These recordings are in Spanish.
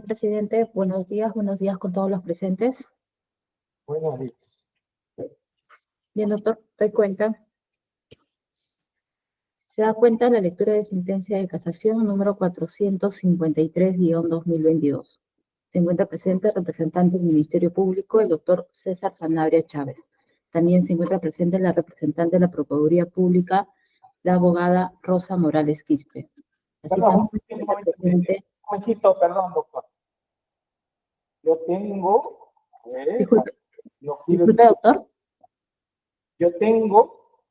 Señor presidente, buenos días con todos los presentes. Buenos días. Bien, doctor, doy cuenta. Se da cuenta la lectura de sentencia de casación número 453-2022. Se encuentra presente el representante del Ministerio Público, el doctor César Sanabria Chávez. También se encuentra presente la representante de la Procuraduría Pública, la abogada Rosa Morales Quispe. Así Perdón, también está presente. un momentito, perdón, doctor. Yo tengo, Disculpe, doctor. Yo tengo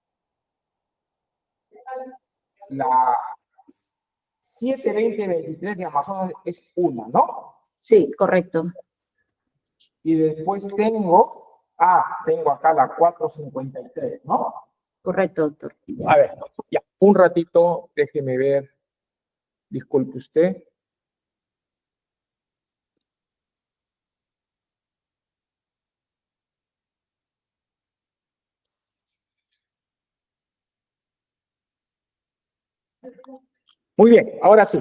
la 72023 de Amazonas, es una, ¿no? Sí, correcto. Y después tengo acá la 453, ¿no? Correcto, doctor. A ver, ya, un ratito, déjeme ver. Disculpe usted. Muy bien, ahora sí.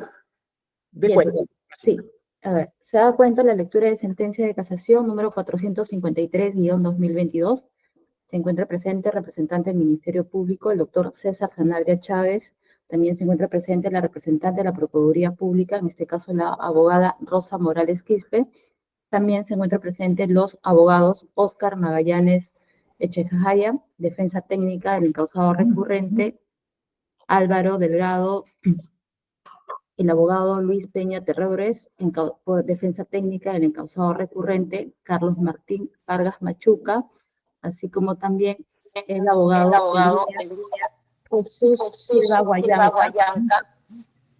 De cuenta. Sí, a ver, se da cuenta la lectura de sentencia de casación número 453-2022. Se encuentra presente el representante del Ministerio Público, el doctor César Sanabria Chávez. También se encuentra presente la representante de la Procuraduría Pública, en este caso la abogada Rosa Morales Quispe. También se encuentra presente los abogados Óscar Magallanes Echejaya, defensa técnica del encausado recurrente, Álvaro Delgado, el abogado Luis Peña Terrores, por defensa técnica del encausado recurrente, Carlos Martín Vargas Machuca, así como también el abogado Jesús Silva Guayanca,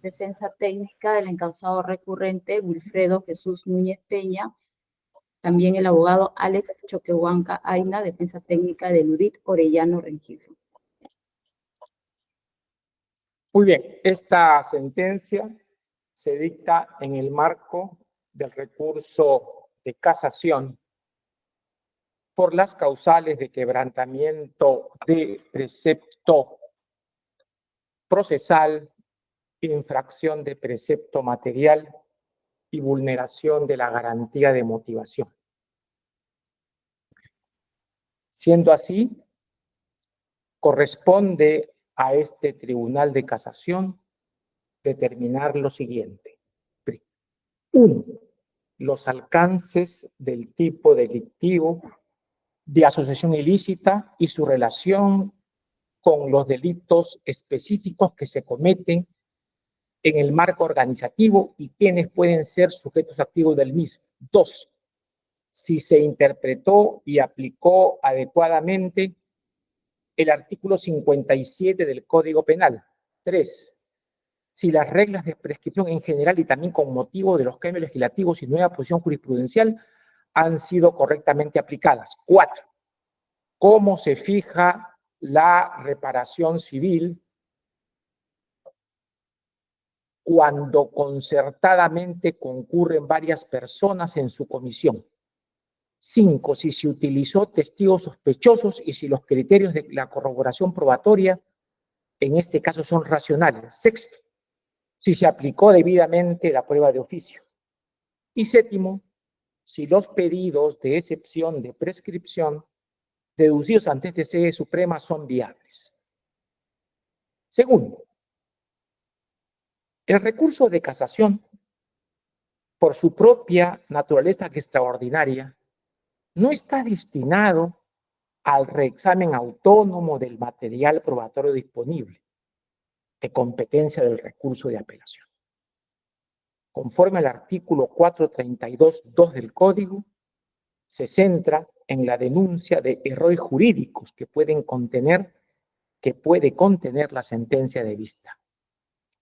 defensa técnica del encausado recurrente, Wilfredo Jesús Núñez Peña, también el abogado Alex Choquehuanca Aina, defensa técnica de Ludit Orellano Rengifo. Muy bien, esta sentencia se dicta en el marco del recurso de casación por las causales de quebrantamiento de precepto procesal, infracción de precepto material y vulneración de la garantía de motivación. Siendo así, corresponde a este Tribunal de Casación determinar lo siguiente. 1. Los alcances del tipo delictivo de asociación ilícita y su relación con los delitos específicos que se cometen en el marco organizativo y quienes pueden ser sujetos activos del mismo. 2. Si se interpretó y aplicó adecuadamente el artículo 57 del Código Penal. 3. Si las reglas de prescripción en general y también con motivo de los cambios legislativos y nueva posición jurisprudencial han sido correctamente aplicadas. 4. Cómo se fija la reparación civil cuando concertadamente concurren varias personas en su comisión. 5. Si se utilizó testigos sospechosos y si los criterios de la corroboración probatoria en este caso son racionales. 6. Si se aplicó debidamente la prueba de oficio. Y 7. Si los pedidos de excepción de prescripción deducidos ante esta sede suprema son viables. Segundo, el recurso de casación, por su propia naturaleza extraordinaria, no está destinado al reexamen autónomo del material probatorio disponible, de competencia del recurso de apelación. Conforme al artículo 432.2 del Código, se centra en la denuncia de errores jurídicos que puede contener la sentencia de vista.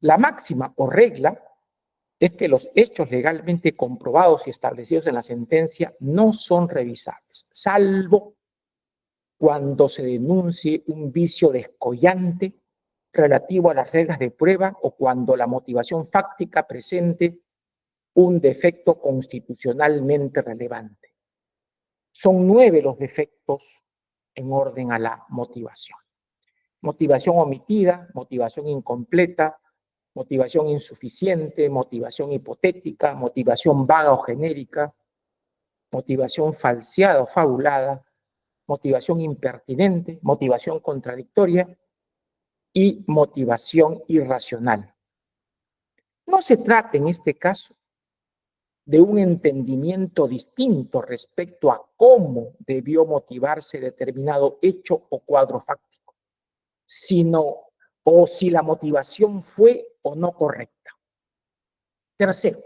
La máxima o regla es que los hechos legalmente comprobados y establecidos en la sentencia no son revisables, salvo cuando se denuncie un vicio descollante relativo a las reglas de prueba o cuando la motivación fáctica presente un defecto constitucionalmente relevante. Son 9 los defectos en orden a la motivación. Motivación omitida, motivación incompleta, motivación insuficiente, motivación hipotética, motivación vaga o genérica, motivación falseada o fabulada, motivación impertinente, motivación contradictoria y motivación irracional. No se trata en este caso de un entendimiento distinto respecto a cómo debió motivarse determinado hecho o cuadro fáctico, sino o si la motivación fue o no correcta. Tercero,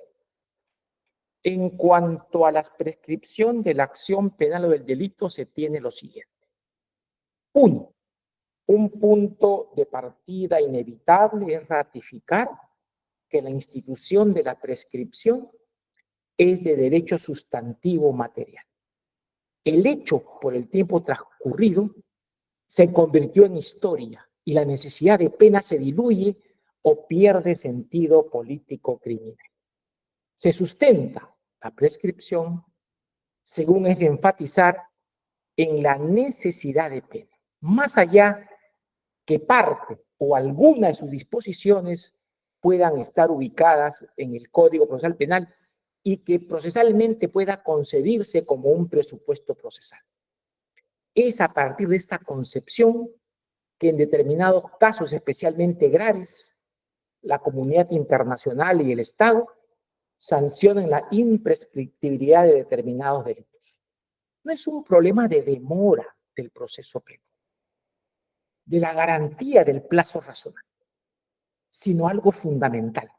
en cuanto a la prescripción de la acción penal o del delito, se tiene lo siguiente. Uno, un punto de partida inevitable es ratificar que la institución de la prescripción es de derecho sustantivo material. El hecho, por el tiempo transcurrido, se convirtió en historia y la necesidad de pena se diluye o pierde sentido político criminal. Se sustenta la prescripción, según es de enfatizar, en la necesidad de pena, más allá que parte o alguna de sus disposiciones puedan estar ubicadas en el Código Procesal Penal y que procesalmente pueda concebirse como un presupuesto procesal. Es a partir de esta concepción que en determinados casos especialmente graves, la comunidad internacional y el Estado sancionan la imprescriptibilidad de determinados delitos. No es un problema de demora del proceso penal, de la garantía del plazo razonable, sino algo fundamental,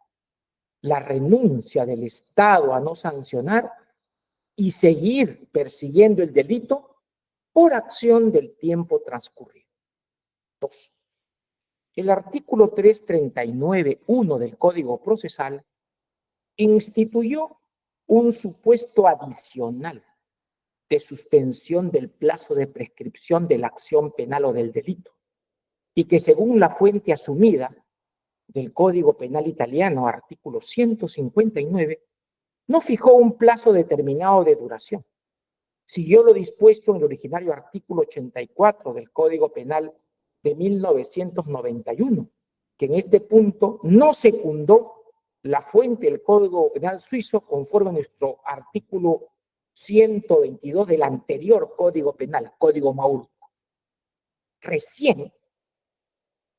la renuncia del Estado a no sancionar y seguir persiguiendo el delito por acción del tiempo transcurrido. 2. El artículo 339.1 del Código Procesal instituyó un supuesto adicional de suspensión del plazo de prescripción de la acción penal o del delito, y que según la fuente asumida del Código Penal italiano, artículo 159, no fijó un plazo determinado de duración. Siguió lo dispuesto en el originario artículo 84 del Código Penal de 1991, que en este punto no secundó la fuente del Código Penal suizo conforme a nuestro artículo 122 del anterior Código Penal, Código Maurto. Recién,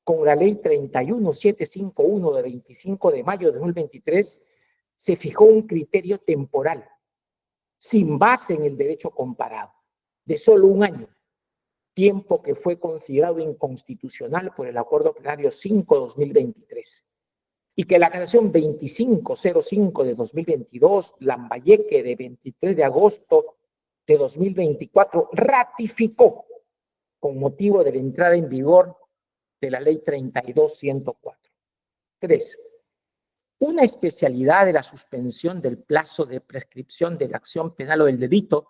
con la ley 31751 de 25 de mayo de 2023, se fijó un criterio temporal, sin base en el derecho comparado, de solo un año, tiempo que fue considerado inconstitucional por el Acuerdo Plenario 5/2023, y que la casación 2505 de 2022, Lambayeque de 23 de agosto de 2024, ratificó con motivo de la entrada en vigor de la ley 32.104. 3. Una especialidad de la suspensión del plazo de prescripción de la acción penal o del delito,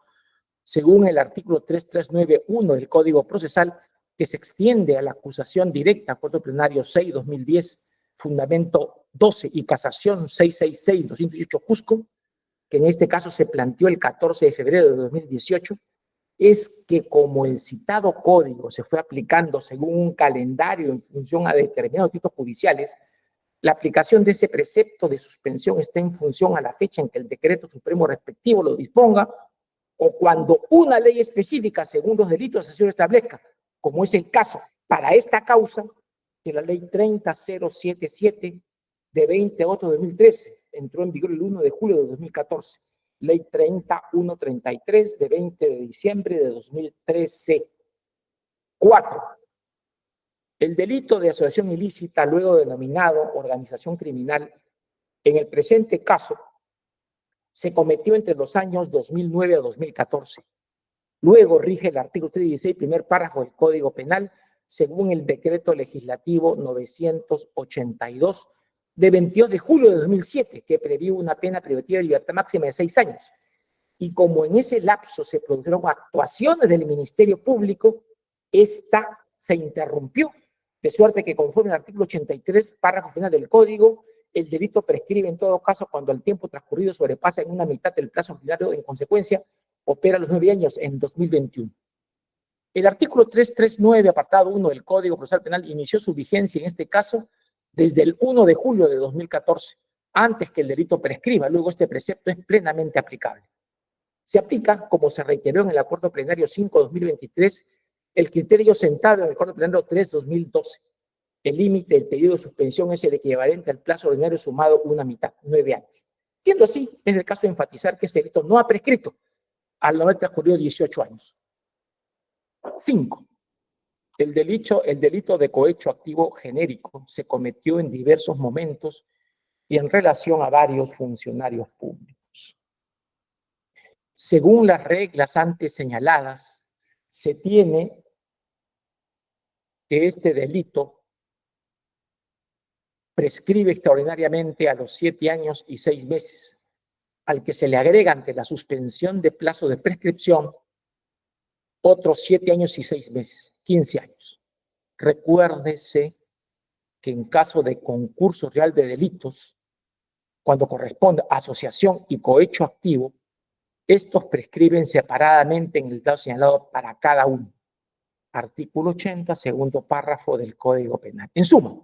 según el artículo 339.1 del Código Procesal, que se extiende a la acusación directa, Acuerdo Plenario 6/2010, Fundamento 12 y Casación 666-218 Cusco, que en este caso se planteó el 14 de febrero de 2018, es que como el citado código se fue aplicando según un calendario en función a determinados títulos judiciales, la aplicación de ese precepto de suspensión está en función a la fecha en que el decreto supremo respectivo lo disponga o cuando una ley específica según los delitos así lo establezca, como es el caso para esta causa de la ley 30077 de 20 de agosto de 2013, entró en vigor el 1 de julio de 2014. Ley 30133 de 20 de diciembre de 2013. 4. El delito de asociación ilícita, luego denominado organización criminal, en el presente caso, se cometió entre los años 2009 a 2014. Luego rige el artículo 316, primer párrafo del Código Penal, según el decreto legislativo 982 de 22 de julio de 2007, que previó una pena privativa de libertad máxima de 6 años. Y como en ese lapso se produjeron actuaciones del Ministerio Público, esta se interrumpió, de suerte que conforme al artículo 83, párrafo final del Código, el delito prescribe en todo caso cuando el tiempo transcurrido sobrepasa en una mitad del plazo ordinario, en consecuencia, opera los 9 años en 2021. El artículo 339, apartado 1 del Código Procesal Penal, inició su vigencia en este caso desde el 1 de julio de 2014, antes que el delito prescriba. Luego este precepto es plenamente aplicable. Se aplica, como se reiteró en el Acuerdo Plenario 5-2023, el criterio sentado en el Acuerdo Plenario 3-2012. El límite del pedido de suspensión es el equivalente al plazo ordinario sumado una mitad, 9 años. Siendo así, es el caso de enfatizar que ese delito no ha prescrito al no haber transcurrido 18 años. 5. El delito de cohecho activo genérico se cometió en diversos momentos y en relación a varios funcionarios públicos. Según las reglas antes señaladas, se tiene que este delito prescribe extraordinariamente a los 7 años y 6 meses, al que se le agrega ante la suspensión de plazo de prescripción otros 7 años y 6 meses, 15 años. Recuérdese que en caso de concurso real de delitos, cuando corresponde asociación y cohecho activo, estos prescriben separadamente en el plazo señalado para cada uno. Artículo 80, segundo párrafo del Código Penal. En suma,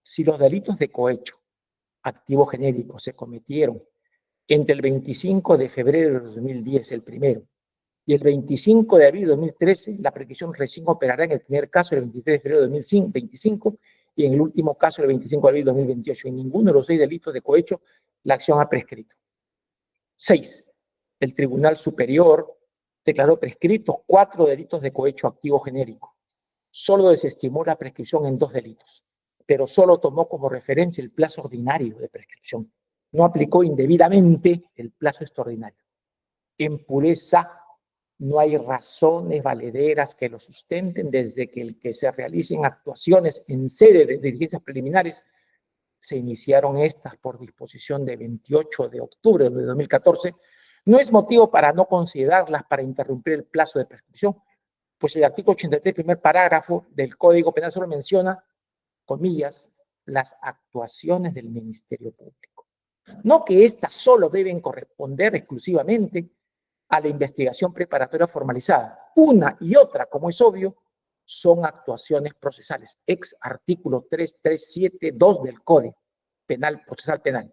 si los delitos de cohecho activo genérico se cometieron entre el 25 de febrero de 2010, el primero, y el 25 de abril de 2013, la prescripción recién operará en el primer caso el 23 de febrero de 2025 y en el último caso el 25 de abril de 2028. En ninguno de los 6 delitos de cohecho la acción ha prescrito. 6. El Tribunal Superior declaró prescritos 4 delitos de cohecho activo genérico. Solo desestimó la prescripción en 2 delitos, pero solo tomó como referencia el plazo ordinario de prescripción. No aplicó indebidamente el plazo extraordinario. En pureza, no hay razones valederas que lo sustenten desde que el que se realicen actuaciones en sede de diligencias preliminares se iniciaron estas por disposición de 28 de octubre de 2014, no es motivo para no considerarlas para interrumpir el plazo de prescripción, pues el artículo 83, primer parágrafo del Código Penal solo menciona, comillas, las actuaciones del Ministerio Público. No que éstas solo deben corresponder exclusivamente a la investigación preparatoria formalizada. Una y otra, como es obvio, son actuaciones procesales, ex artículo 3372 del Código Penal, Procesal Penal.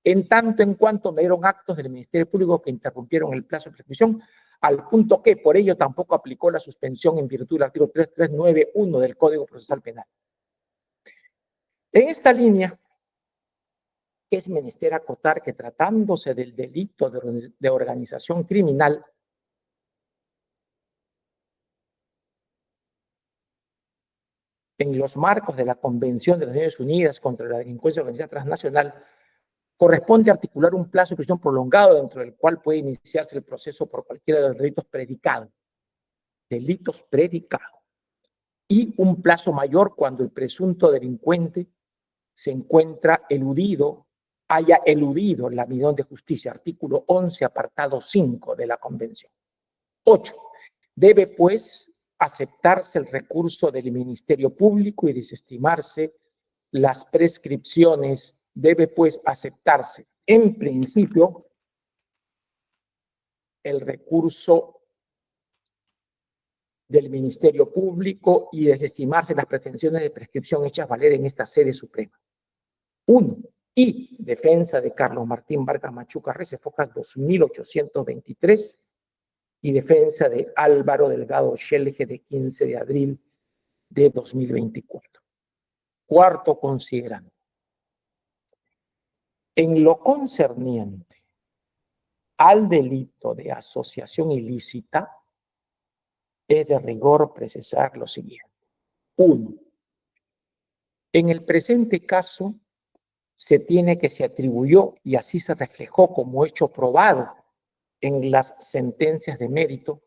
En tanto en cuanto no eran actos del Ministerio Público que interrumpieron el plazo de prescripción, al punto que por ello tampoco aplicó la suspensión en virtud del artículo 3391 del Código Procesal Penal. En esta línea, es menester acotar que tratándose del delito de organización criminal, en los marcos de la Convención de las Naciones Unidas contra la Delincuencia Organizada Transnacional, corresponde articular un plazo de prisión prolongado dentro del cual puede iniciarse el proceso por cualquiera de los delitos predicados, y un plazo mayor cuando el presunto delincuente se encuentra haya eludido la medida de justicia, artículo 11, apartado 5 de la Convención. 8. Debe, pues, aceptarse el recurso del Ministerio Público y desestimarse las prescripciones. Debe, pues, aceptarse, en principio, el recurso del Ministerio Público y desestimarse las pretensiones de prescripción hechas valer en esta sede suprema. 1. Y defensa de Carlos Martín Vargas Machuca Recefocas 2823 y defensa de Álvaro Delgado Schelge de 15 de abril de 2024. Cuarto considerando. En lo concerniente al delito de asociación ilícita, es de rigor precisar lo siguiente. 1. En el presente caso, se tiene que se atribuyó y así se reflejó como hecho probado en las sentencias de mérito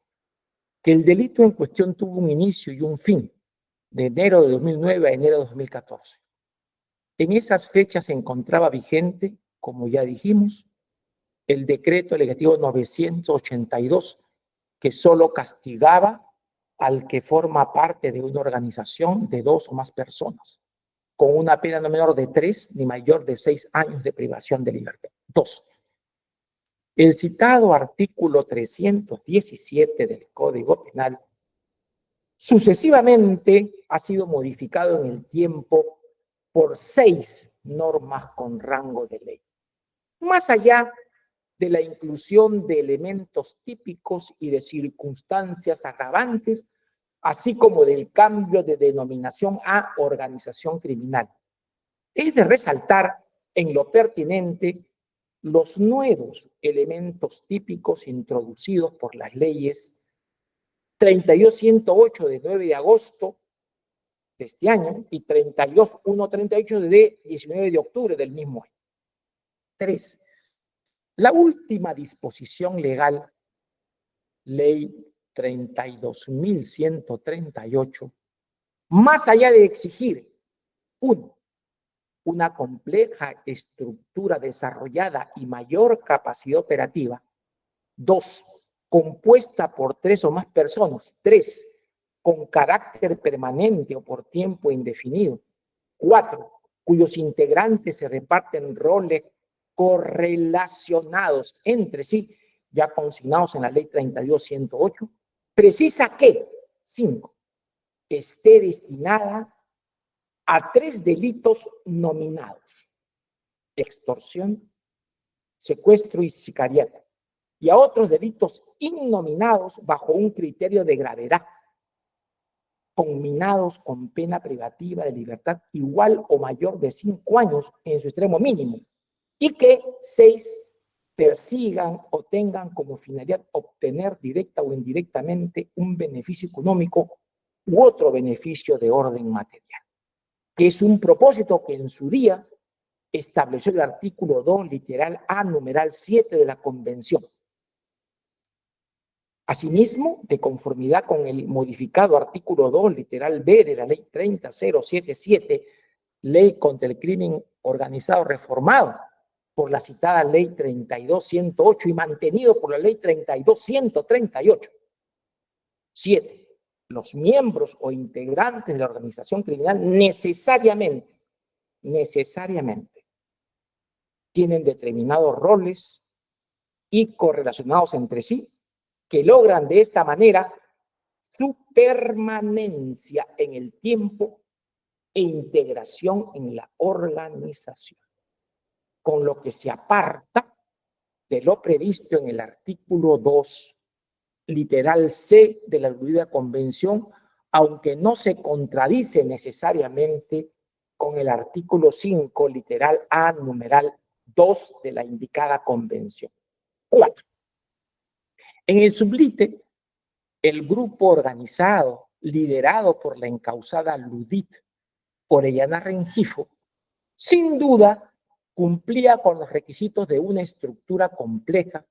que el delito en cuestión tuvo un inicio y un fin de enero de 2009 a enero de 2014. En esas fechas se encontraba vigente, como ya dijimos, el decreto legislativo 982 que solo castigaba al que forma parte de una organización de 2 o más personas, con una pena no menor de 3 ni mayor de 6 años de privación de libertad. 2. El citado artículo 317 del Código Penal sucesivamente ha sido modificado en el tiempo por 6 normas con rango de ley. Más allá de la inclusión de elementos típicos y de circunstancias agravantes, así como del cambio de denominación a organización criminal. Es de resaltar en lo pertinente los nuevos elementos típicos introducidos por las leyes 32.108 de 9 de agosto de este año y 32.138 de 19 de octubre del mismo año. 3. La última disposición legal, ley 32.138, más allá de exigir, uno, una compleja estructura desarrollada y mayor capacidad operativa. 2, compuesta por 3 o más personas. 3, con carácter permanente o por tiempo indefinido. 4, cuyos integrantes se reparten roles correlacionados entre sí, ya consignados en la ley 32.108, precisa que 5, esté destinada a 3 delitos nominados: extorsión, secuestro y sicariato, y a otros delitos innominados bajo un criterio de gravedad, conminados con pena privativa de libertad igual o mayor de 5 años en su extremo mínimo, y que 6, persigan o tengan como finalidad obtener directa o indirectamente un beneficio económico u otro beneficio de orden material, que es un propósito que en su día estableció el artículo 2, literal A, numeral 7 de la Convención. Asimismo, de conformidad con el modificado artículo 2, literal B de la ley 30.077, ley contra el crimen organizado reformado por la citada ley 32.108 y mantenido por la ley 32.138. 7. Los miembros o integrantes de la organización criminal necesariamente tienen determinados roles y correlacionados entre sí, que logran de esta manera su permanencia en el tiempo e integración en la organización, con lo que se aparta de lo previsto en el artículo 2, literal C de la aludida convención, aunque no se contradice necesariamente con el artículo 5, literal A, numeral 2 de la indicada convención. 4. En el sublite, el grupo organizado, liderado por la encausada Ludit Orellana Rengifo, sin duda cumplía con los requisitos de una estructura compleja,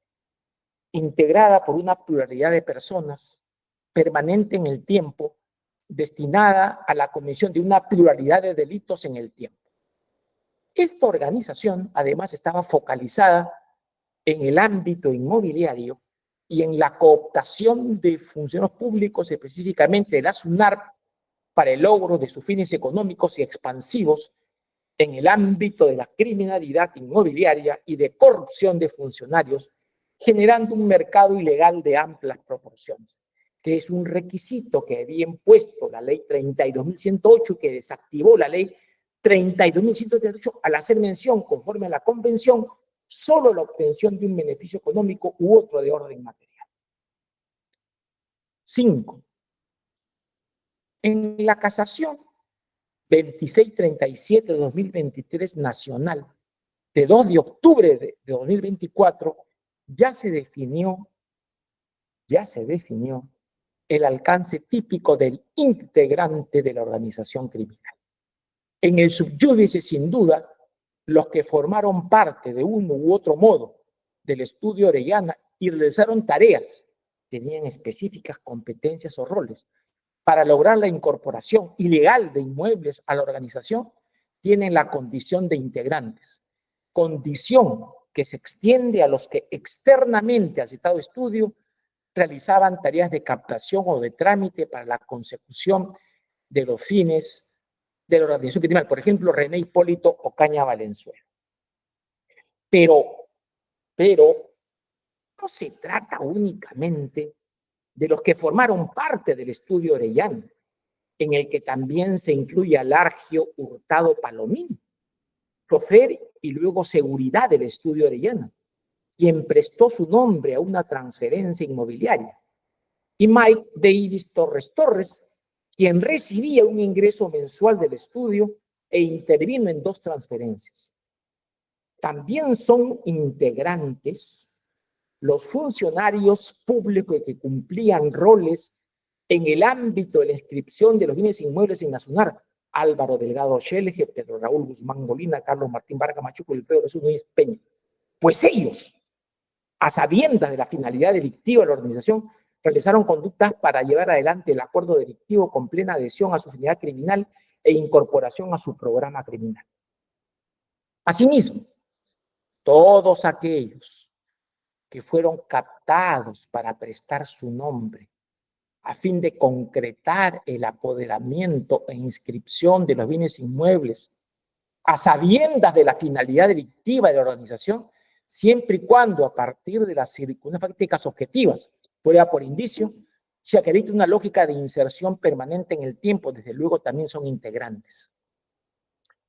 integrada por una pluralidad de personas, permanente en el tiempo, destinada a la comisión de una pluralidad de delitos en el tiempo. Esta organización, además, estaba focalizada en el ámbito inmobiliario y en la cooptación de funcionarios públicos, específicamente de la SUNARP, para el logro de sus fines económicos y expansivos en el ámbito de la criminalidad inmobiliaria y de corrupción de funcionarios, generando un mercado ilegal de amplias proporciones, que es un requisito que había impuesto la ley 32.108, que desactivó la ley 32.138 al hacer mención, conforme a la convención, solo la obtención de un beneficio económico u otro de orden material. 5. En la casación 2637 de 2023 nacional de 2 de octubre de 2024 ya se definió el alcance típico del integrante de la organización criminal. En el subyúdice, sin duda, los que formaron parte de uno u otro modo del estudio Orellana y realizaron tareas, tenían específicas competencias o roles para lograr la incorporación ilegal de inmuebles a la organización, tienen la condición de integrantes, condición que se extiende a los que externamente al citado estudio realizaban tareas de captación o de trámite para la consecución de los fines de la organización criminal. Por ejemplo, René Hipólito Ocaña Valenzuela. Pero no se trata únicamente de los que formaron parte del estudio Orellana. en el que también se incluye a Largio Hurtado Palomín, chofer y luego seguridad del estudio Orellana, quien prestó su nombre a una transferencia inmobiliaria, y Mike Davis Torres Torres, quien recibía un ingreso mensual del estudio e intervino en 2 transferencias. También son integrantes los funcionarios públicos que cumplían roles en el ámbito de la inscripción de los bienes inmuebles en la SUNAR: Álvaro Delgado Schelge, Pedro Raúl Guzmán Molina, Carlos Martín Vargas Machuco y Alfredo Jesús Núñez Peña. Pues ellos, a sabiendas de la finalidad delictiva de la organización, realizaron conductas para llevar adelante el acuerdo delictivo con plena adhesión a su finalidad criminal e incorporación a su programa criminal. Asimismo, todos aquellos que fueron captados para prestar su nombre a fin de concretar el apoderamiento e inscripción de los bienes inmuebles a sabiendas de la finalidad delictiva de la organización, siempre y cuando a partir de las circunstancias fácticas objetivas, prueba por indicio, se acredita una lógica de inserción permanente en el tiempo, desde luego también son integrantes.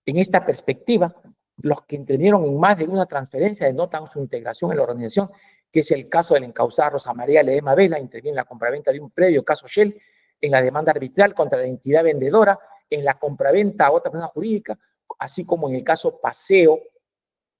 En esta perspectiva, los que intervinieron en más de una transferencia denotan su integración en la organización, que es el caso del encausada Rosa María Ledesma Vela, interviene en la compraventa de un predio, caso Shell, en la demanda arbitral contra la entidad vendedora, en la compraventa a otra persona jurídica, así como en el caso Paseo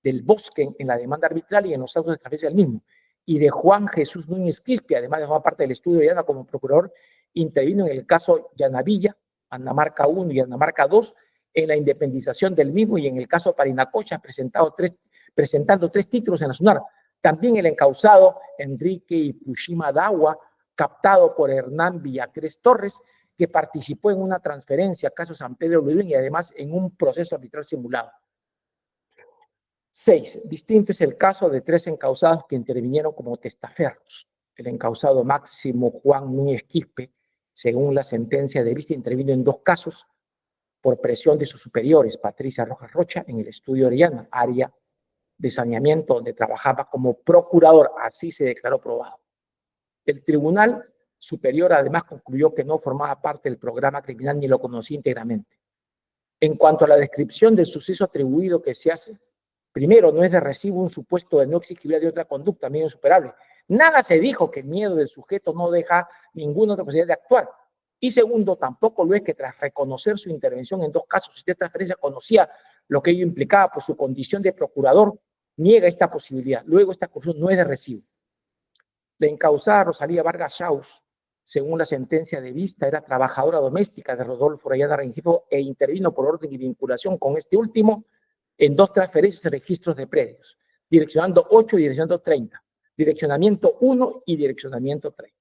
del Bosque en la demanda arbitral y en los autos de transferencia del mismo. Y de Juan Jesús Núñez Quispe, además de formar parte del estudio de Llana como procurador, intervino en el caso Llanavilla, Andamarca 1 y Andamarca 2, en la independización del mismo, y en el caso Parinacocha, presentando 3 títulos en la SUNAR. También el encausado Enrique Ipushima Dawa, captado por Hernán Villacrés Torres, que participó en una transferencia, caso San Pedro Luis, y además en un proceso arbitral simulado. 6. Distinto es el caso de 3 encausados que intervinieron como testaferros. El encausado Máximo Juan Núñez Quispe, según la sentencia de vista, intervino en 2 casos por presión de sus superiores, Patricia Rojas Rocha, en el estudio Orellana, área de saneamiento, donde trabajaba como procurador. Así se declaró probado. El Tribunal Superior además concluyó que no formaba parte del programa criminal ni lo conocía íntegramente. En cuanto a la descripción del suceso atribuido que se hace, primero, no es de recibo un supuesto de no exigibilidad de otra conducta, miedo insuperable. Nada se dijo que el miedo del sujeto no deja ninguna otra posibilidad de actuar. Y segundo, tampoco lo es que tras reconocer su intervención en 2 casos, si de transferencia conocía lo que ello implicaba por su condición de procurador, niega esta posibilidad. Luego, esta acusación no es de recibo. La encausada Rosalía Vargas Chaus, según la sentencia de vista, era trabajadora doméstica de Rodolfo Orellana Rengifo e intervino por orden y vinculación con este último en 2 transferencias y registros de predios, direccionando 8 y direccionando 30, direccionamiento 1 y direccionamiento 30,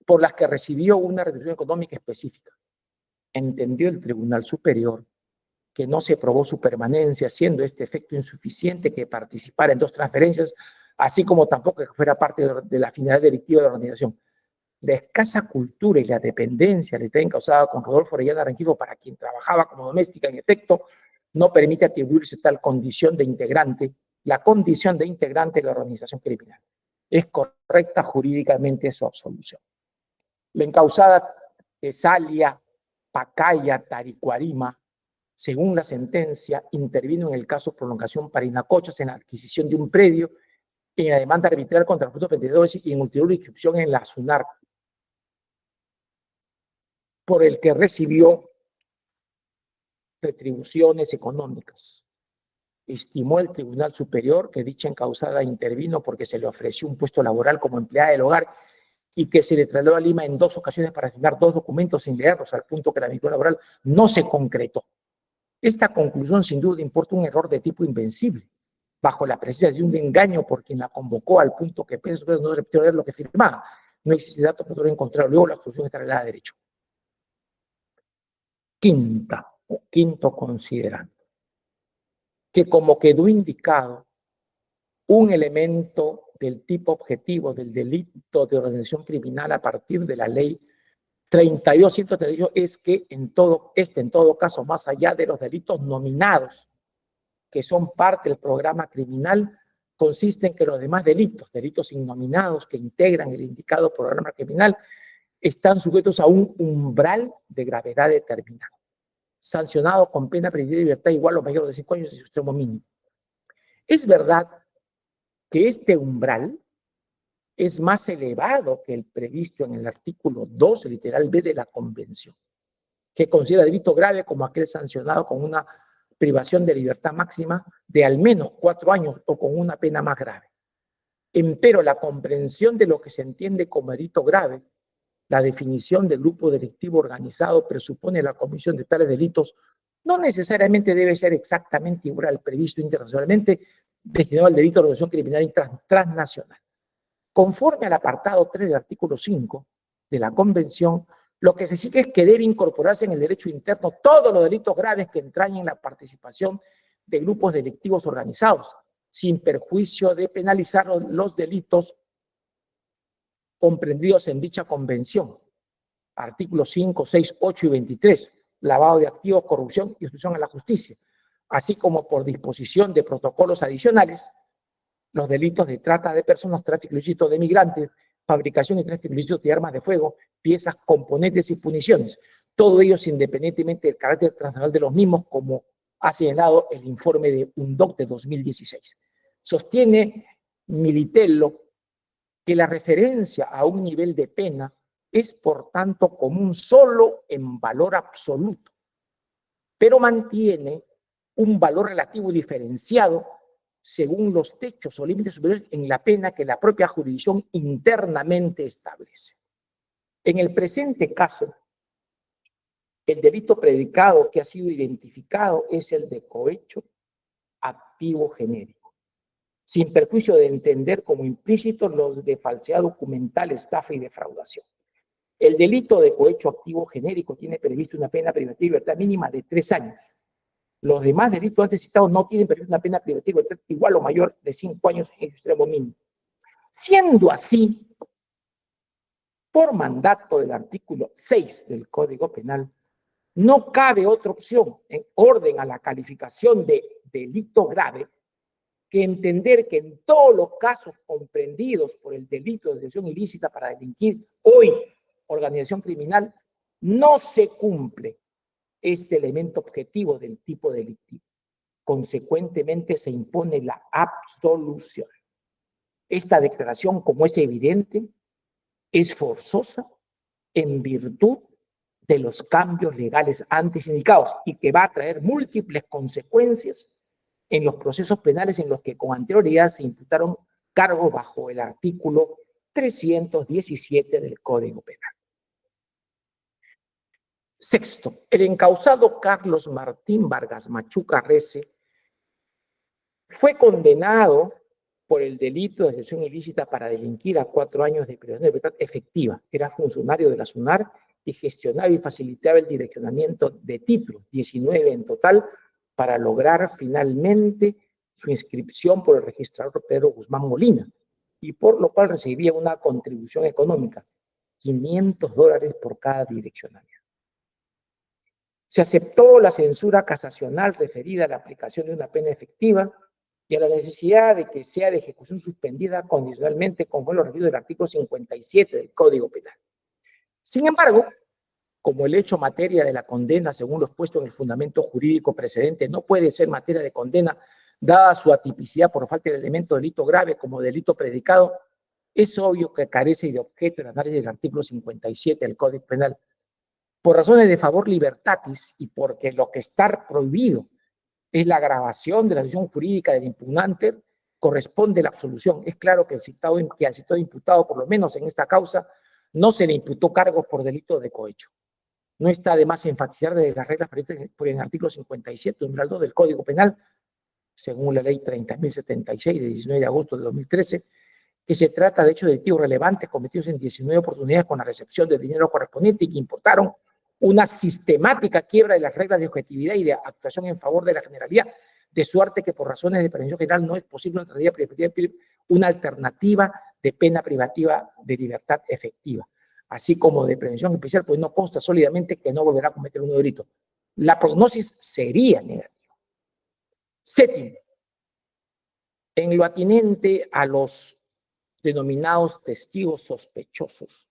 por las que recibió una retribución económica específica. Entendió el Tribunal Superior que no se probó su permanencia, siendo este efecto insuficiente que participara en 2 transferencias, así como tampoco que fuera parte de la finalidad delictiva de la organización. La escasa cultura y la dependencia le está encausada con Rodolfo Orellana Rengifo, para quien trabajaba como doméstica, en efecto, no permite atribuirse tal condición de integrante, la condición de integrante de la organización criminal. Es correcta jurídicamente su absolución. La encausada Tesalia Pacaya Taricuarima, según la sentencia, intervino en el caso prolongación Parinacochas en la adquisición de un predio, en la demanda arbitral contra los frutos vendedores y en ulterior inscripción en la SUNAR, por el que recibió retribuciones económicas. Estimó el Tribunal Superior que dicha encausada intervino porque se le ofreció un puesto laboral como empleada del hogar y que se le trasladó a Lima en 2 ocasiones para firmar 2 documentos sin leerlos, al punto que la vinculación laboral no se concretó. Esta conclusión sin duda importa un error de tipo invencible, bajo la presencia de un engaño por quien la convocó, al punto que pese a no repitió leer lo que firmaba. No existe dato para encontrar. Luego la absolución está arreglada a derecho. Quinto considerando que, como quedó indicado, un elemento del tipo objetivo del delito de organización criminal a partir de la ley 32.138 es que en todo caso, más allá de los delitos nominados, que son parte del programa criminal, consiste en que los demás delitos innominados que integran el indicado programa criminal, están sujetos a un umbral de gravedad determinado, sancionado con pena privativa de libertad igual o mayor de 5 años en su extremo mínimo. Es verdad que este umbral es más elevado que el previsto en el artículo 2, literal B de la Convención, que considera delito grave como aquel sancionado con una privación de libertad máxima de al menos 4 años o con una pena más grave. Empero la comprensión de lo que se entiende como delito grave, la definición del grupo delictivo organizado presupone la comisión de tales delitos, no necesariamente debe ser exactamente igual al previsto internacionalmente destinado al delito de organización criminal transnacional. Conforme al apartado 3 del artículo 5 de la Convención, lo que se exige es que debe incorporarse en el derecho interno todos los delitos graves que entrañen la participación de grupos delictivos organizados, sin perjuicio de penalizar los delitos comprendidos en dicha convención. Artículos 5, 6, 8 y 23, lavado de activos, corrupción y obstrucción a la justicia, así como por disposición de protocolos adicionales, los delitos de trata de personas, tráfico ilícito de migrantes, fabricación y tráfico ilícito de armas de fuego, piezas, componentes y puniciones. Todo ello independientemente del carácter transnacional de los mismos, como ha señalado el informe de UNDOC de 2016. Sostiene Militello que la referencia a un nivel de pena es, por tanto, común solo en valor absoluto, pero mantiene un valor relativo diferenciado según los techos o límites superiores en la pena que la propia jurisdicción internamente establece. En el presente caso, el delito predicado que ha sido identificado es el de cohecho activo genérico, sin perjuicio de entender como implícitos los de falsedad documental, estafa y defraudación. El delito de cohecho activo genérico tiene previsto una pena privativa de libertad mínima de 3 años. Los demás delitos antes citados no tienen previsto una pena privativa de libertad igual o mayor de 5 años en su extremo mínimo. Siendo así, por mandato del artículo 6 del Código Penal, no cabe otra opción en orden a la calificación de delito grave que entender que en todos los casos comprendidos por el delito de asociación ilícita para delinquir, hoy organización criminal, no se cumple este elemento objetivo del tipo delictivo. Consecuentemente, se impone la absolución. Esta declaración, como es evidente, es forzosa en virtud de los cambios legales antes indicados y que va a traer múltiples consecuencias en los procesos penales en los que con anterioridad se imputaron cargos bajo el artículo 317 del Código Penal. Sexto, el encausado Carlos Martín Vargas Machuca Rece fue condenado por el delito de asociación ilícita para delinquir a 4 años de privación de libertad efectiva. Era funcionario de la SUNAR y gestionaba y facilitaba el direccionamiento de títulos, 19 en total, para lograr finalmente su inscripción por el registrador Pedro Guzmán Molina, y por lo cual recibía una contribución económica, $500 por cada direccionamiento. Se aceptó la censura casacional referida a la aplicación de una pena efectiva y a la necesidad de que sea de ejecución suspendida condicionalmente, conforme lo referido del artículo 57 del Código Penal. Sin embargo, como el hecho materia de la condena, según lo expuesto en el fundamento jurídico precedente, no puede ser materia de condena, dada su atipicidad por falta de elemento de delito grave como delito predicado, es obvio que carece de objeto el análisis del artículo 57 del Código Penal. Por razones de favor libertatis y porque lo que está prohibido es la agravación de la acción jurídica del impugnante, corresponde la absolución. Es claro que al citado imputado, por lo menos en esta causa, no se le imputó cargos por delito de cohecho. No está de más enfatizar de las reglas por el artículo 57, numeral 2 del Código Penal, según la ley 30.076 de 19 de agosto de 2013, que se trata de hechos delictivos relevantes cometidos en 19 oportunidades con la recepción del dinero correspondiente y que importaron una sistemática quiebra de las reglas de objetividad y de actuación en favor de la generalidad, de suerte que por razones de prevención general no es posible una alternativa de pena privativa de libertad efectiva, así como de prevención especial, pues no consta sólidamente que no volverá a cometer un nuevo delito. La prognosis sería negativa. Séptimo, en lo atinente a los denominados testigos sospechosos,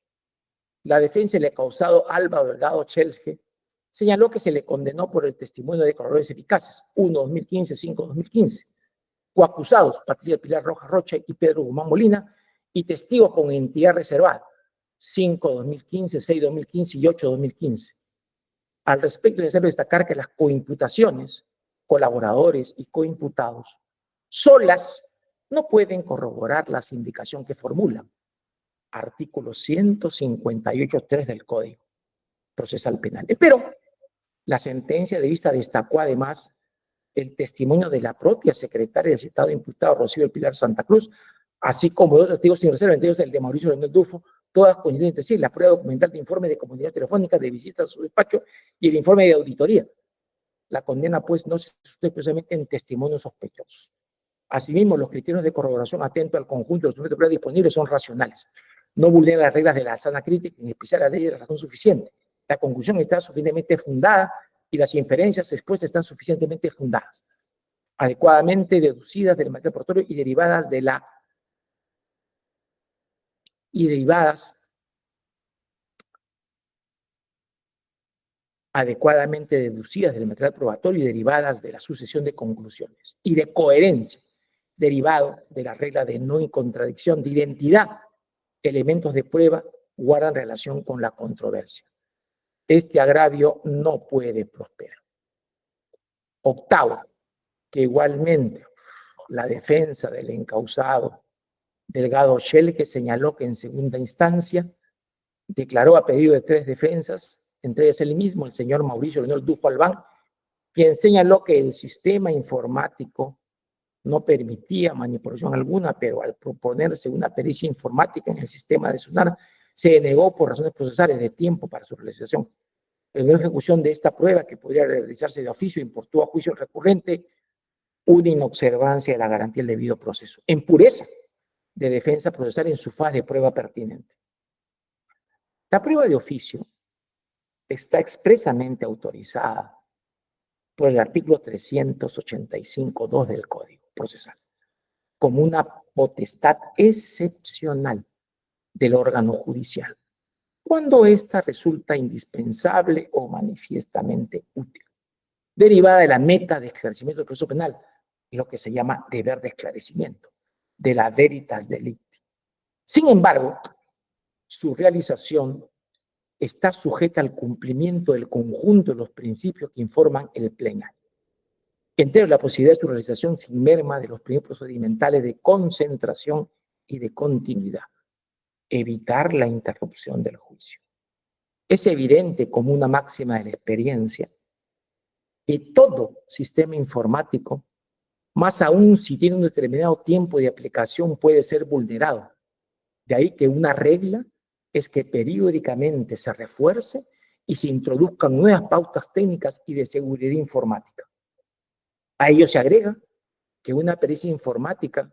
la defensa del causado Álvaro Delgado Chelske señaló que se le condenó por el testimonio de declaradores eficaces, 1 2015, 5 2015, coacusados Patricia Pilar Rojas Rocha y Pedro Guzmán Molina, y testigos con entidad reservada, 5 2015, 6 2015 y 8 2015. Al respecto, se debe destacar que las coimputaciones, colaboradores y coimputados solas no pueden corroborar la indicación que formulan. Artículo 158.3 del Código Procesal Penal. Pero la sentencia de vista destacó además el testimonio de la propia secretaria del citado imputado, Rocío del Pilar Santa Cruz, así como de otros testigos sin reserva, entre ellos el de Mauricio Leonel Dufo, todas coinciden entre sí, la prueba documental de informe de comunidad telefónica, de visitas a su despacho y el informe de auditoría. La condena, pues, no se sustenta precisamente en testimonios sospechosos. Asimismo, los criterios de corroboración atento al conjunto de los documentos de prueba disponibles son racionales. No vulneran las reglas de la sana crítica, en especial la ley de razón suficiente. La conclusión está suficientemente fundada y las inferencias expuestas están suficientemente fundadas, adecuadamente deducidas del material probatorio y derivadas adecuadamente deducidas del material probatorio y derivadas de la sucesión de conclusiones y de coherencia, derivado de la regla de no contradicción, de identidad, elementos de prueba guardan relación con la controversia. Este agravio no puede prosperar. Octavo, que igualmente la defensa del encausado Delgado Chelske señaló que en segunda instancia declaró a pedido de 3 defensas, entre ellas él mismo, el señor Mauricio Leonel Dufo Albán, quien señaló que el sistema informático no permitía manipulación alguna, pero al proponerse una pericia informática en el sistema de SUNAR, se negó por razones procesales de tiempo para su realización. En la ejecución de esta prueba, que podría realizarse de oficio, importó a juicio recurrente una inobservancia de la garantía del debido proceso, en pureza de defensa procesal en su fase de prueba pertinente. La prueba de oficio está expresamente autorizada por el artículo 385.2 del Código Procesal como una potestad excepcional del órgano judicial, cuando ésta resulta indispensable o manifiestamente útil, derivada de la meta de esclarecimiento del proceso penal, lo que se llama deber de esclarecimiento, de la veritas delicti. Sin embargo, su realización está sujeta al cumplimiento del conjunto de los principios que informan el plenario. Entre ellos, la posibilidad de su realización sin merma de los principios procedimentales de concentración y de continuidad. Evitar la interrupción del juicio. Es evidente como una máxima de la experiencia que todo sistema informático, más aún si tiene un determinado tiempo de aplicación, puede ser vulnerado. De ahí que una regla es que periódicamente se refuerce y se introduzcan nuevas pautas técnicas y de seguridad informática. A ello se agrega que una pericia informática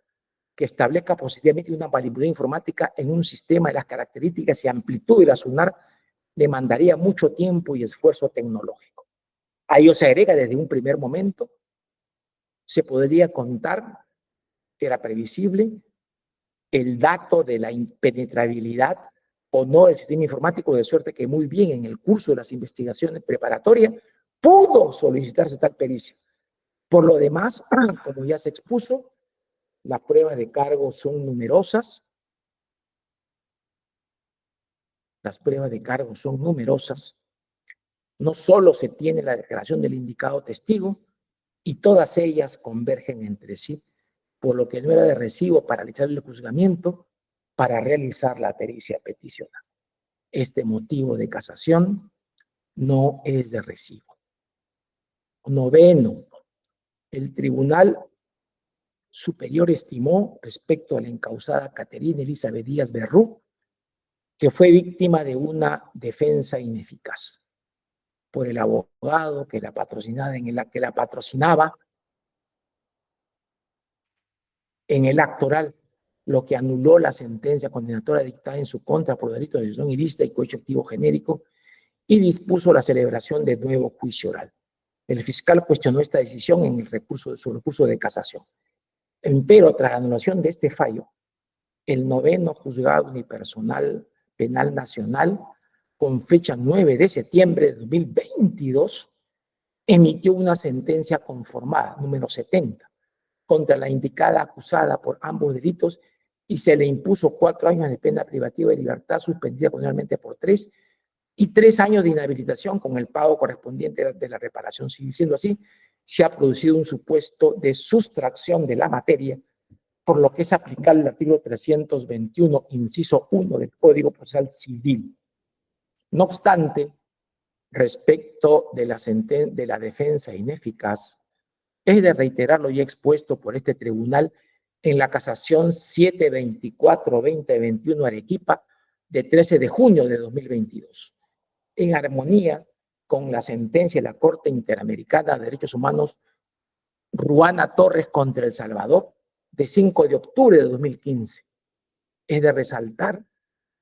que establezca positivamente una validez informática en un sistema de las características y amplitud de la SUNAR demandaría mucho tiempo y esfuerzo tecnológico. A ello se agrega desde un primer momento, se podría contar, era previsible, el dato de la impenetrabilidad o no del sistema informático, de suerte que muy bien en el curso de las investigaciones preparatorias pudo solicitarse tal pericia. Por lo demás, como ya se expuso, las pruebas de cargo son numerosas. Las pruebas de cargo son numerosas. No solo se tiene la declaración del indicado testigo, y todas ellas convergen entre sí, por lo que no era de recibo para realizar el juzgamiento para realizar la pericia peticional. Este motivo de casación no es de recibo. Noveno, el Tribunal Superior estimó respecto a la encausada Caterina Elizabeth Díaz Berrú que fue víctima de una defensa ineficaz por el abogado que la patrocinaba en el acto oral, lo que anuló la sentencia condenatoria dictada en su contra por delito de asociación ilícita y cohecho activo genérico y dispuso la celebración de nuevo juicio oral. El fiscal cuestionó esta decisión en su recurso de casación. Empero, tras la anulación de este fallo, el noveno juzgado unipersonal penal nacional con fecha 9 de septiembre de 2022, emitió una sentencia conformada, número 70, contra la indicada acusada por ambos delitos y se le impuso 4 años de pena privativa de libertad suspendida condicionalmente por 3 y 3 años de inhabilitación con el pago correspondiente de la reparación civil. Siendo así, se ha producido un supuesto de sustracción de la materia, por lo que es aplicable el artículo 321, inciso 1 del Código Procesal Civil. No obstante, respecto de la defensa ineficaz, es de reiterar lo ya expuesto por este tribunal en la casación 724-2021 Arequipa de 13 de junio de 2022, en armonía con la sentencia de la Corte Interamericana de Derechos Humanos Ruana Torres contra El Salvador de 5 de octubre de 2015. Es de resaltar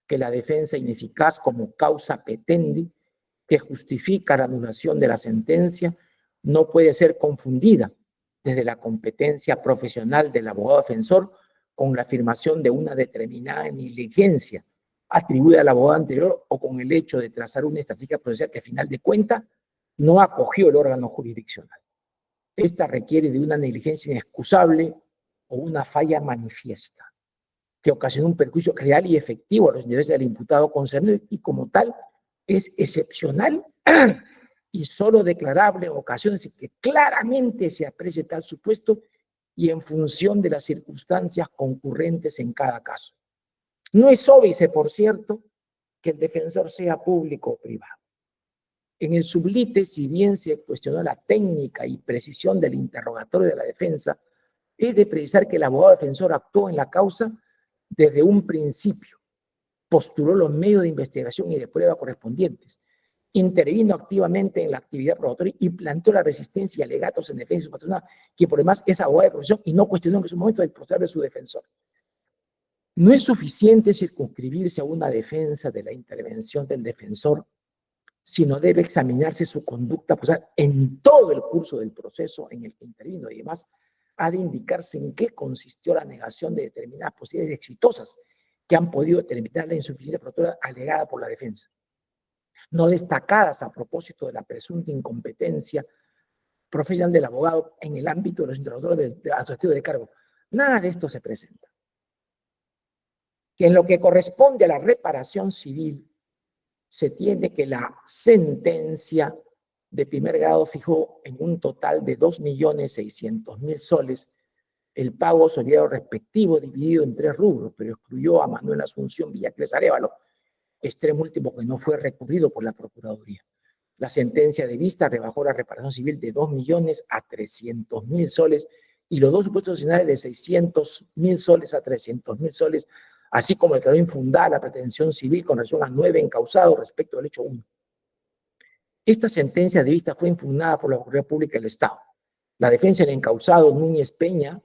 que la defensa ineficaz como causa petendi que justifica la anulación de la sentencia no puede ser confundida desde la competencia profesional del abogado defensor con la afirmación de una determinada negligencia atribuida al abogado anterior o con el hecho de trazar una estrategia procesal que a final de cuentas no acogió el órgano jurisdiccional. Esta requiere de una negligencia inexcusable o una falla manifiesta que ocasionó un perjuicio real y efectivo a los intereses del imputado concernido y como tal es excepcional y solo declarable en ocasiones en que claramente se aprecie tal supuesto y en función de las circunstancias concurrentes en cada caso. No es óbice, por cierto, que el defensor sea público o privado. En el sublite, si bien se cuestionó la técnica y precisión del interrogatorio de la defensa, es de precisar que el abogado defensor actuó en la causa desde un principio, postuló los medios de investigación y de prueba correspondientes, intervino activamente en la actividad probatoria y planteó la resistencia y alegatos en defensa de su patronal, que por demás es abogado de profesión y no cuestionó en su momento el proceder de su defensor. No es suficiente circunscribirse a una defensa de la intervención del defensor, sino debe examinarse su conducta procesal en todo el curso del proceso en el que intervino y además ha de indicarse en qué consistió la negación de determinadas posibilidades exitosas que han podido determinar la insuficiencia probatoria alegada por la defensa, no destacadas a propósito de la presunta incompetencia profesional del abogado en el ámbito de los interrogadores administrativos de cargo. Nada de esto se presenta. Que en lo que corresponde a la reparación civil, se tiene que la sentencia de primer grado fijó en un total de 2.600.000 soles el pago solidario respectivo dividido en 3 rubros, pero excluyó a Manuel Asunción Villacres Arévalo, extremo último que no fue recurrido por la Procuraduría. La sentencia de vista rebajó la reparación civil de 2 millones a 300.000 soles y los dos supuestos adicionales de 600.000 soles a 300.000 soles, así como declaró infundada la pretensión civil con relación a 9 encausados respecto al hecho 1. Esta sentencia de vista fue impugnada por la Procuraduría Pública del Estado. La defensa del encausado Núñez Peña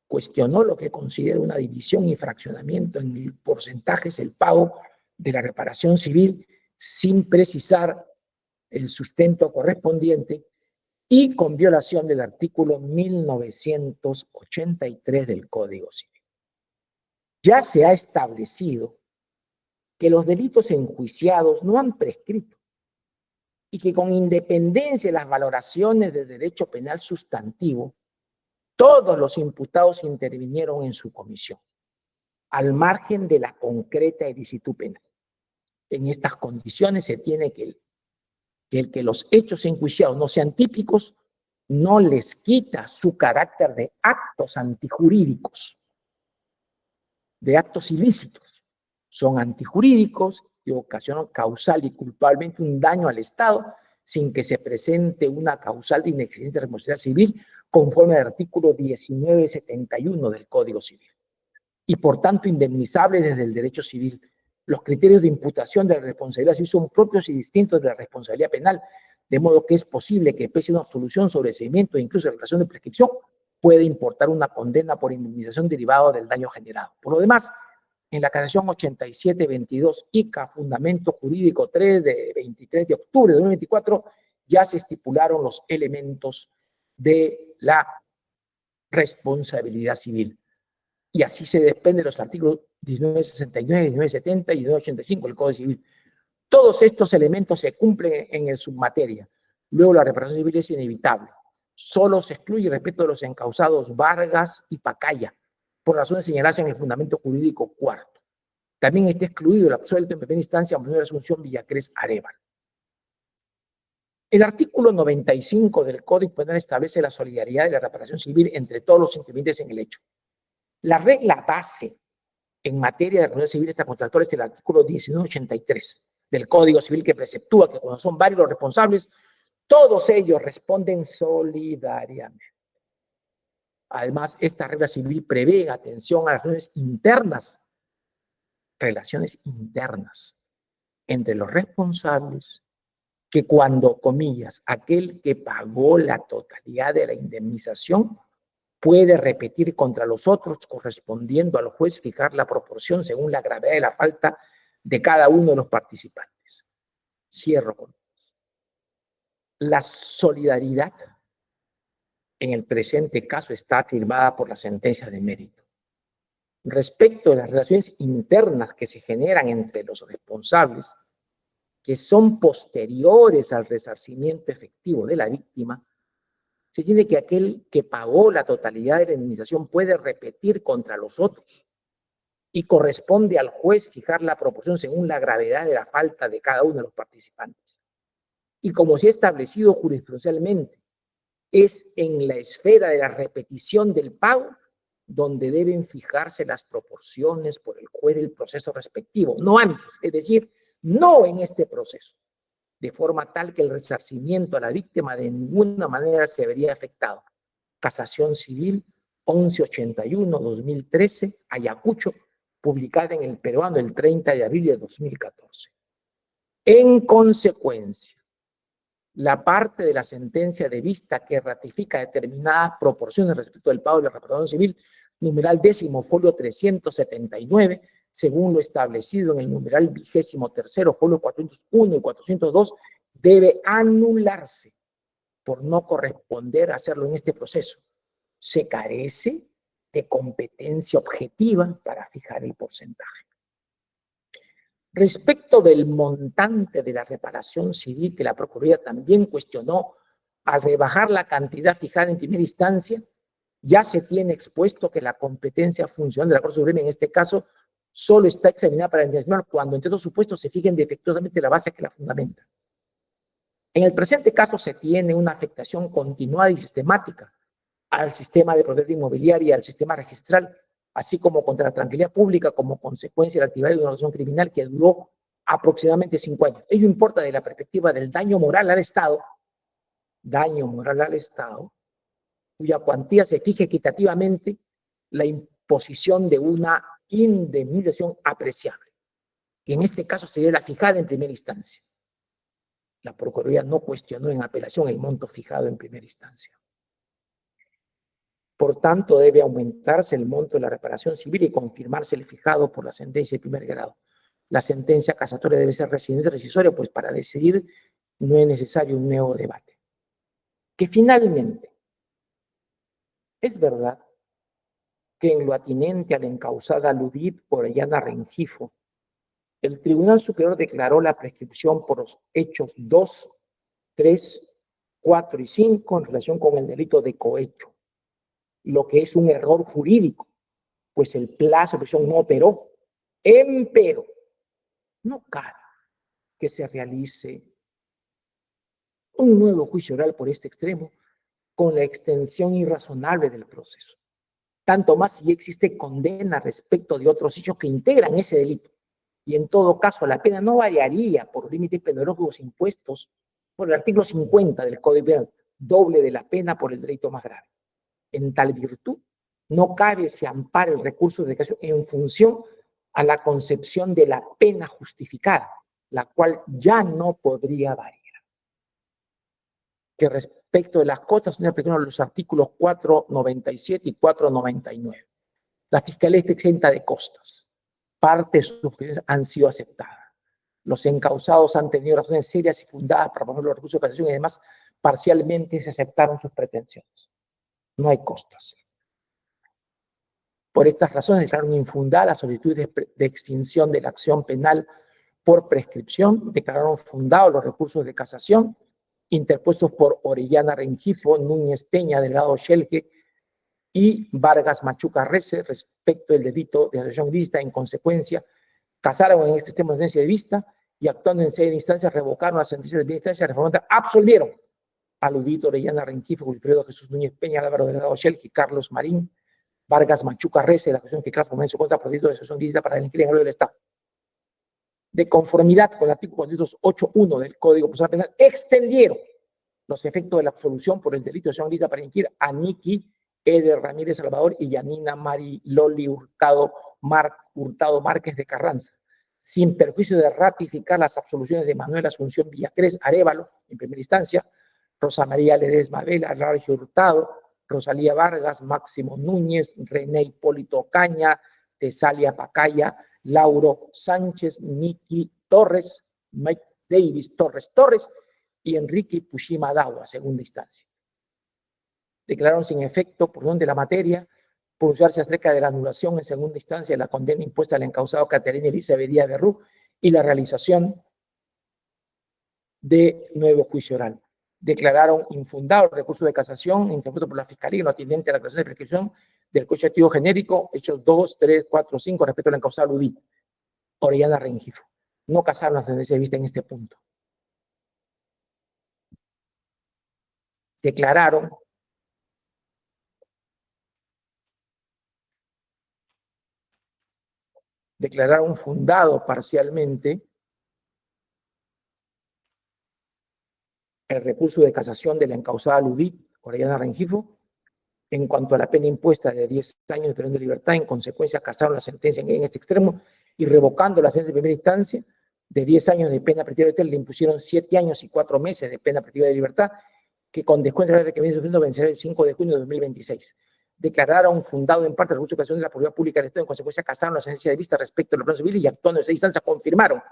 cuestionó lo que considera una división y fraccionamiento en porcentajes el pago de la reparación civil sin precisar el sustento correspondiente y con violación del artículo 1983 del Código Civil. Ya se ha establecido que los delitos enjuiciados no han prescrito y que con independencia de las valoraciones de derecho penal sustantivo, todos los imputados intervinieron en su comisión, al margen de la concreta ilicitud penal. En estas condiciones se tiene que los hechos enjuiciados no sean típicos, no les quita su carácter de actos antijurídicos, de actos ilícitos. Son antijurídicos y ocasionan causal y culpablemente un daño al Estado sin que se presente una causal de inexistencia de responsabilidad civil conforme al artículo 1971 del Código Civil. Y por tanto indemnizable desde el derecho civil. Los criterios de imputación de la responsabilidad civil son propios y distintos de la responsabilidad penal, de modo que es posible que pese a una absolución, sobreseimiento e incluso relación de prescripción, puede importar una condena por indemnización derivada del daño generado. Por lo demás, en la casación 87-22 ICA, Fundamento Jurídico 3 de 23 de octubre de 2024, ya se estipularon los elementos de la responsabilidad civil. Y así se desprende de los artículos 1969, 1970 y 1985 del Código Civil. Todos estos elementos se cumplen en el submateria. Luego la reparación civil es inevitable. Solo se excluye el respeto de los encausados Vargas y Pacaya, por razones señaladas en el fundamento jurídico cuarto. También está excluido el absuelto en primera instancia por la Asunción Villacrés Arévalo. El artículo 95 del Código Penal establece la solidaridad y la reparación civil entre todos los intervinientes en el hecho. La regla base en materia de reparación civil extracontractual es el artículo 1983 del Código Civil, que preceptúa que cuando son varios los responsables, todos ellos responden solidariamente. Además, esta regla civil prevé atención a las relaciones internas entre los responsables, que cuando, comillas, aquel que pagó la totalidad de la indemnización puede repetir contra los otros, correspondiendo al juez fijar la proporción según la gravedad de la falta de cada uno de los participantes. Cierro con esto. La solidaridad en el presente caso está afirmada por la sentencia de mérito. Respecto a las relaciones internas que se generan entre los responsables, que son posteriores al resarcimiento efectivo de la víctima, se tiene que aquel que pagó la totalidad de la indemnización puede repetir contra los otros y corresponde al juez fijar la proporción según la gravedad de la falta de cada uno de los participantes. Y como se ha establecido jurisprudencialmente, es en la esfera de la repetición del pago donde deben fijarse las proporciones por el juez del proceso respectivo, no antes, es decir, no en este proceso, de forma tal que el resarcimiento a la víctima de ninguna manera se vería afectado. Casación Civil 1181-2013, Ayacucho, publicada en el Peruano el 30 de abril de 2014. En consecuencia, la parte de la sentencia de vista que ratifica determinadas proporciones respecto del pago de la reparación civil, numeral 10º, folio 379, según lo establecido en el numeral 23º, folio 401 y 402, debe anularse por no corresponder a hacerlo en este proceso. Se carece de competencia objetiva para fijar el porcentaje. Respecto del montante de la reparación civil, que la Procuraduría también cuestionó al rebajar la cantidad fijada en primera instancia, ya se tiene expuesto que la competencia funcional de la Corte Suprema, en este caso, solo está examinada para determinar cuando, entre otros supuestos, se fijen defectuosamente la base que la fundamenta. En el presente caso se tiene una afectación continuada y sistemática al sistema de propiedad inmobiliaria, al sistema registral, así como contra la tranquilidad pública como consecuencia de la actividad de una organización criminal que duró aproximadamente 5 años. Ello importa de la perspectiva del daño moral al Estado, cuya cuantía se fija equitativamente la imposición de una indemnización apreciable, que en este caso sería la fijada en primera instancia. La Procuraduría no cuestionó en apelación el monto fijado en primera instancia. Por tanto, debe aumentarse el monto de la reparación civil y confirmarse el fijado por la sentencia de primer grado. La sentencia casatoria debe ser rescindida rescisoria, pues para decidir no es necesario un nuevo debate. Que finalmente, es verdad que en lo atinente a la encausada Ludit Orellana Rengifo, el Tribunal Superior declaró la prescripción por los hechos 2, 3, 4 y 5 en relación con el delito de cohecho, lo que es un error jurídico, pues el plazo de prescripción no operó. Empero, no cabe que se realice un nuevo juicio oral por este extremo con la extensión irrazonable del proceso. Tanto más si existe condena respecto de otros hechos que integran ese delito. Y en todo caso, la pena no variaría por los límites penológicos impuestos por el artículo 50 del Código Penal, doble de la pena por el delito más grave. En tal virtud, no cabe se ampare el recurso de declaración en función a la concepción de la pena justificada, la cual ya no podría variar. Que respecto de las costas son aplicados los artículos 497 y 499. La Fiscalía está exenta de costas. Parte de sus objeciones han sido aceptadas. Los encausados han tenido razones serias y fundadas para poner los recursos de casación y además parcialmente se aceptaron sus pretensiones. No hay costas. Por estas razones declararon infundada la solicitud de extinción de la acción penal por prescripción, declararon fundados los recursos de casación interpuestos por Orellana Rengifo, Núñez Peña, Delgado Schelge y Vargas Machuca Rece respecto del delito de asociación ilícita. En consecuencia, casaron en este sistema de sentencia de vista y actuando en sede de instancia revocaron las sentencias de primera instancia, reformando, absolvieron a Ludito Orellana Rengifo, Wilfredo Jesús Núñez Peña, Álvaro Delgado Schelge, Carlos Marín, Vargas Machuca Rece, la acusación fiscal formada en su contra por delito de asociación ilícita para delinquir en el del Estado. De conformidad con el artículo 408.1 del Código Procesal Penal, extendieron los efectos de la absolución por el delito de asociación ilícita para delinquir a Niki Eder Ramírez Salvador y Yanina Mari Loli Hurtado Márquez de Carranza, sin perjuicio de ratificar las absoluciones de Manuel Asunción Villacrés Arévalo, en primera instancia, Rosa María Ledesma Vela, Largio Hurtado, Rosalía Vargas, Máximo Núñez, René Hipólito Caña, Tesalia Pacaya, Lauro Sánchez, Miki Torres, Mike Davis Torres y Enrique Pushima Dawa, segunda instancia. Declararon sin efecto por donde la materia, pronunciarse acerca de la anulación en segunda instancia de la condena impuesta al encausado Caterina Elizabeth Díaz de Rú y la realización de nuevo juicio oral. Declararon infundado el recurso de casación interpuesto por la Fiscalía no atinente a la declaración de prescripción del Código Activo Genérico, hechos 2, 3, 4, 5, respecto al encausado Ludito Orellana Rengifo. No casaron la sentencia de vista en este punto. Declararon fundado parcialmente el recurso de casación de la encausada Ludito Orellana Rengifo en cuanto a la pena impuesta de 10 años de prisión de libertad. En consecuencia, casaron la sentencia en este extremo y revocando la sentencia de primera instancia de 10 años de pena privativa de libertad, le impusieron 7 años y 4 meses de pena privativa de libertad, que con descuento de que viene sufriendo vencerá el 5 de junio de 2026. Declararon fundado en parte el recurso de casación de la Procuraduría Pública del Estado. En consecuencia, casaron la sentencia de vista respecto a los planos civiles y actuando en esa instancia confirmaron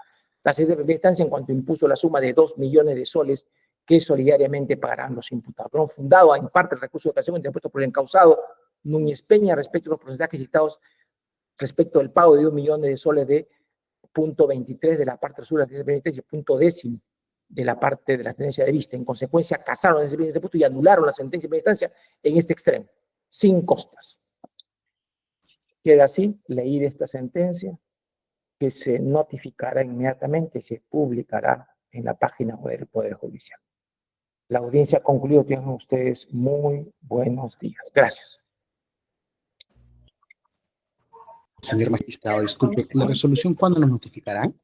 la sentencia de primera instancia en cuanto impuso la suma de 2 millones de soles que solidariamente pagarán los imputados. Fueron fundado en parte el recurso de casación interpuesto por el encausado Núñez Peña respecto a los porcentajes citados respecto al pago de 2 millones de soles de punto 23 de la parte sur de la sentencia de primera instancia y punto 10 de la parte de la sentencia de vista. En consecuencia, casaron en este punto y anularon la sentencia de primera instancia en este extremo, sin costas. Queda así leída esta sentencia, que se notificará inmediatamente y se publicará en la página web del Poder Judicial. La audiencia ha concluido. Tengan ustedes muy buenos días. Gracias. Señor magistrado, disculpe, ¿la resolución cuándo nos notificarán?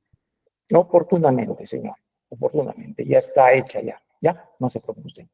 Oportunamente, señor. Oportunamente. Ya está hecha ya. ¿Ya? No se preocupe usted.